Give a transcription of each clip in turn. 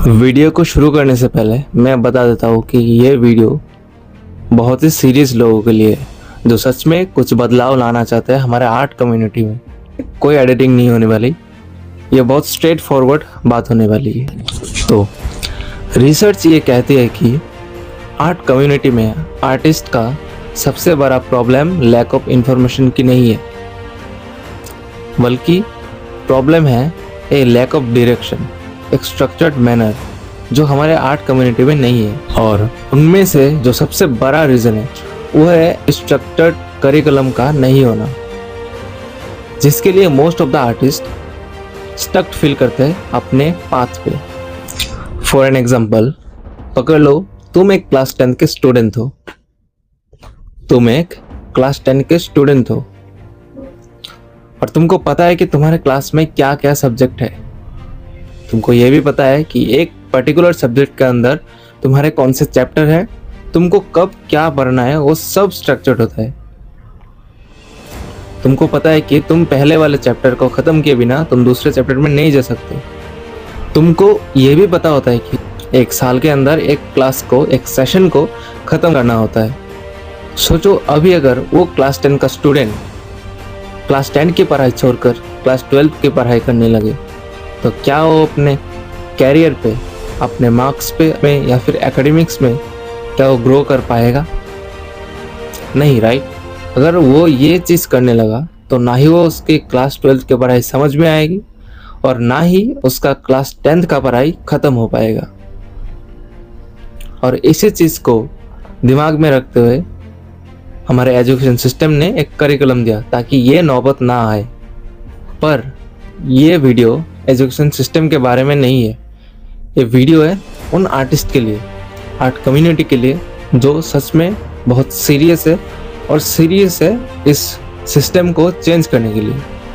Video को शुरू करने से पहले मैं बता देता हूँ कि ये वीडियो बहुत ही सीरियस लोगों के लिए है जो सच में कुछ बदलाव लाना चाहते हैं हमारे आर्ट कम्युनिटी में। कोई एडिटिंग नहीं होने वाली, ये बहुत स्ट्रेट फॉरवर्ड बात होने वाली है। तो रिसर्च ये कहती है कि आर्ट कम्युनिटी में आर्टिस्ट का सबसे बड़ा प्रॉब्लम लैक ऑफ इंफॉर्मेशन की नहीं है, बल्कि प्रॉब्लम है ए लैक ऑफ डायरेक्शन, एक स्ट्रक्चर्ड मैनर जो हमारे आर्ट कम्युनिटी में नहीं है। और उनमें से जो सबसे बड़ा रीज़न है वो है स्ट्रक्चर्ड करिकुलम का नहीं होना, जिसके लिए most of the artist stuck feel करते हैं अपने पाथ पे। फॉर एन एग्जाम्पल, पकड़ लो तुम एक क्लास 10 के स्टूडेंट हो, और तुमको पता है कि तुम्हारे क्लास में क्या क्या सब्जेक्ट है। तुमको ये भी पता है कि एक पर्टिकुलर सब्जेक्ट के अंदर तुम्हारे कौन से चैप्टर है, तुमको कब क्या पढ़ना है, वो सब स्ट्रक्चर्ड होता है। तुमको पता है कि तुम पहले वाले चैप्टर को ख़त्म किए बिना तुम दूसरे चैप्टर में नहीं जा सकते। तुमको ये भी पता होता है कि एक साल के अंदर एक क्लास को, एक सेशन को ख़त्म करना होता है। सोचो अभी अगर वो क्लास 10 का स्टूडेंट क्लास 10 की पढ़ाई छोड़कर क्लास 12 की पढ़ाई करने लगे, तो क्या वो अपने कैरियर पे, अपने मार्क्स पे में या फिर एकेडमिक्स में क्या वो ग्रो कर पाएगा? नहीं, राइट। अगर वो ये चीज़ करने लगा तो ना ही वो उसकी क्लास 12 की पढ़ाई समझ में आएगी और ना ही उसका क्लास 10 का पढ़ाई ख़त्म हो पाएगा। और इसी चीज़ को दिमाग में रखते हुए हमारे एजुकेशन सिस्टम ने एक करिकुलम दिया ताकि ये नौबत ना आए। पर ये वीडियो एजुकेशन सिस्टम के बारे में नहीं है, ये वीडियो है उन आर्टिस्ट के लिए, आर्ट कम्युनिटी के लिए जो सच में बहुत सीरियस है और सीरियस है इस सिस्टम को चेंज करने के लिए।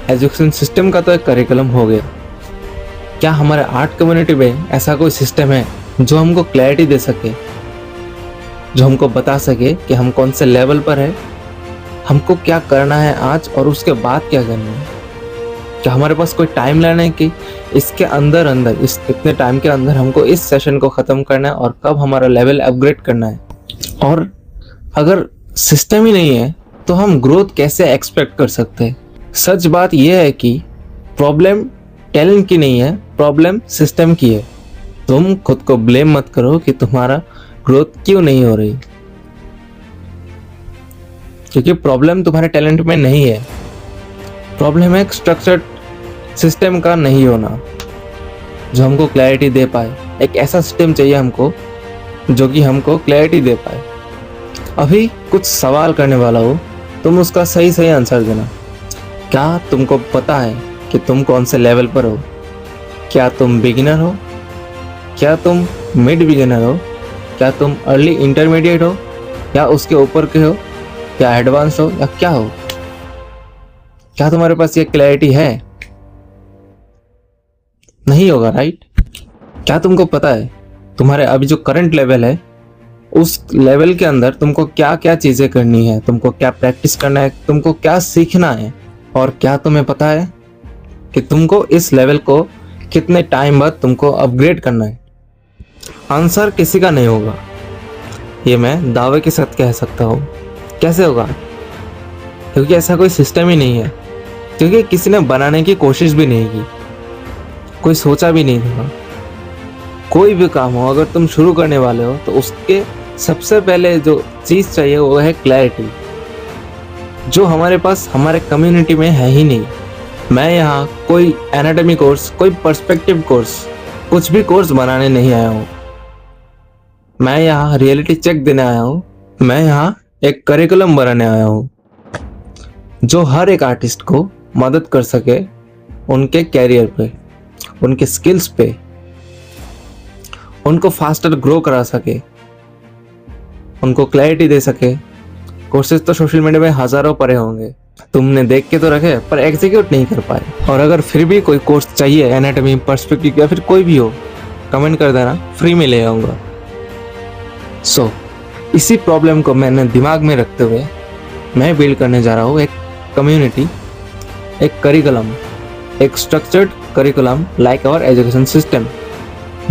एजुकेशन सिस्टम का तो एक करिकुलम हो गया, क्या हमारे आर्ट कम्युनिटी में ऐसा कोई सिस्टम है जो हमको क्लैरिटी दे सके, जो हमको बता सके कि हम कौन से लेवल पर है, हमको क्या करना है आज और उसके बाद क्या करना है? क्या हमारे पास कोई टाइम लाइन है कि इसके अंदर इस इतने टाइम के अंदर हमको इस सेशन को ख़त्म करना है और कब हमारा लेवल अपग्रेड करना है? और अगर सिस्टम ही नहीं है तो हम ग्रोथ कैसे एक्सपेक्ट कर सकते हैं? सच बात यह है कि प्रॉब्लम टैलेंट की नहीं है, प्रॉब्लम सिस्टम की है। तुम खुद को ब्लेम मत करो कि तुम्हारा ग्रोथ क्यों नहीं हो रही, क्योंकि प्रॉब्लम तुम्हारे टैलेंट में नहीं है। प्रॉब्लम है एक स्ट्रक्चर्ड सिस्टम का नहीं होना जो हमको क्लैरिटी दे पाए। एक ऐसा सिस्टम चाहिए हमको जो कि हमको क्लैरिटी दे पाए। अभी कुछ सवाल करने वाला हो, तुम उसका सही सही आंसर देना। क्या तुमको पता है कि तुम कौन से लेवल पर हो? क्या तुम बिगिनर हो? क्या तुम मिड बिगिनर हो? क्या तुम अर्ली इंटरमीडिएट हो, या उसके ऊपर के हो, या एडवांस हो, या क्या हो? क्या तुम्हारे पास ये क्लैरिटी है? नहीं होगा, राइट। क्या तुमको पता है तुम्हारे अभी जो करंट लेवल है उस लेवल के अंदर तुमको क्या क्या चीज़ें करनी है, तुमको क्या प्रैक्टिस करना है, तुमको क्या सीखना है? और क्या तुम्हें पता है कि तुमको इस लेवल को कितने टाइम बाद तुमको अपग्रेड करना है? आंसर किसी का नहीं होगा, ये मैं दावे के साथ कह सकता हूँ। कैसे होगा? क्योंकि ऐसा कोई सिस्टम ही नहीं है, क्योंकि किसी ने बनाने की कोशिश भी नहीं की, कोई सोचा भी नहीं था। कोई भी काम हो, अगर तुम शुरू करने वाले हो तो उसके सबसे पहले जो चीज़ चाहिए वो है क्लैरिटी, जो हमारे पास हमारे कम्युनिटी में है ही नहीं। मैं यहाँ कोई एनाटॉमी कोर्स, कोई पर्सपेक्टिव कोर्स, कुछ भी कोर्स बनाने नहीं आया हूँ। मैं यहाँ रियलिटी चेक देने आया हूँ। मैं यहाँ एक करिकुलम बनाने आया हूँ जो हर एक आर्टिस्ट को मदद कर सके उनके कैरियर पे, उनके स्किल्स पे, उनको फास्टर ग्रो करा सके, उनको क्लैरिटी दे सके। कोर्सेज तो सोशल मीडिया में हज़ारों पड़े होंगे, तुमने देख के तो रखे पर एग्जीक्यूट नहीं कर पाए। और अगर फिर भी कोई कोर्स चाहिए, एनाटॉमी, पर्सपेक्टिव या फिर कोई भी हो, कमेंट कर देना, फ्री में ले आऊँगा। सो इसी प्रॉब्लम को मैंने दिमाग में रखते हुए मैं बिल्ड करने जा रहा हूँ एक कम्युनिटी, एक करिकुलम, एक structured curriculum like our education system,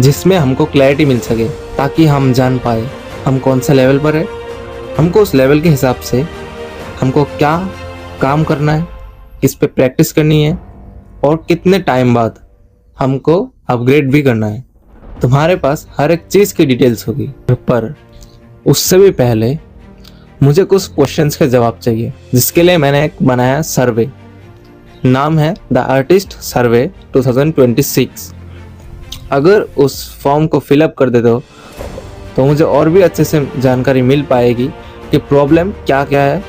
जिसमें हमको क्लैरिटी मिल सके, ताकि हम जान पाए हम कौन सा लेवल पर है, हमको उस लेवल के हिसाब से हमको क्या काम करना है, किस पे प्रैक्टिस करनी है और कितने टाइम बाद हमको अपग्रेड भी करना है। तुम्हारे पास हर एक चीज़ की डिटेल्स होगी, पर उससे भी पहले मुझे कुछ क्वेश्चंस के जवाब चाहिए, जिसके लिए मैंने एक बनाया सर्वे। नाम है द आर्टिस्ट सर्वे 2026। अगर उस फॉर्म को फिलअप कर देते हो तो मुझे और भी अच्छे से जानकारी मिल पाएगी कि प्रॉब्लम क्या क्या है,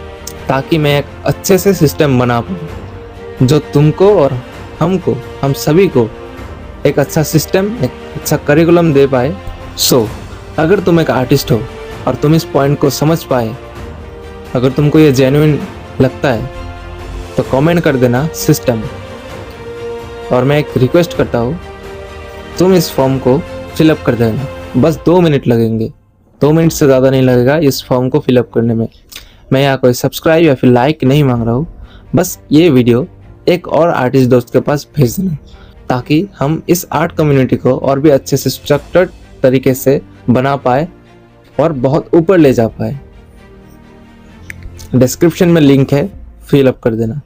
ताकि मैं एक अच्छे से सिस्टम बना पाऊँ जो तुमको और हमको, हम सभी को एक अच्छा सिस्टम, एक अच्छा करिकुलम दे पाए। सो अगर तुम एक आर्टिस्ट हो और तुम इस पॉइंट को समझ पाए, अगर तुमको ये जेन्युइन लगता है तो कमेंट कर देना सिस्टम। और मैं एक रिक्वेस्ट करता हूँ, तुम इस फॉर्म को फिलअप कर देना, बस 2 मिनट लगेंगे, 2 मिनट से ज़्यादा नहीं लगेगा इस फॉर्म को फिलअप करने में। मैं यहाँ कोई सब्सक्राइब या फिर लाइक नहीं मांग रहा हूँ, बस ये वीडियो एक और आर्टिस्ट दोस्त के पास भेज देना, ताकि हम इस आर्ट कम्युनिटी को और भी अच्छे से स्ट्रक्चर्ड तरीके से बना पाए और बहुत ऊपर ले जा पाए। डिस्क्रिप्शन में लिंक है, फिल अप कर देना।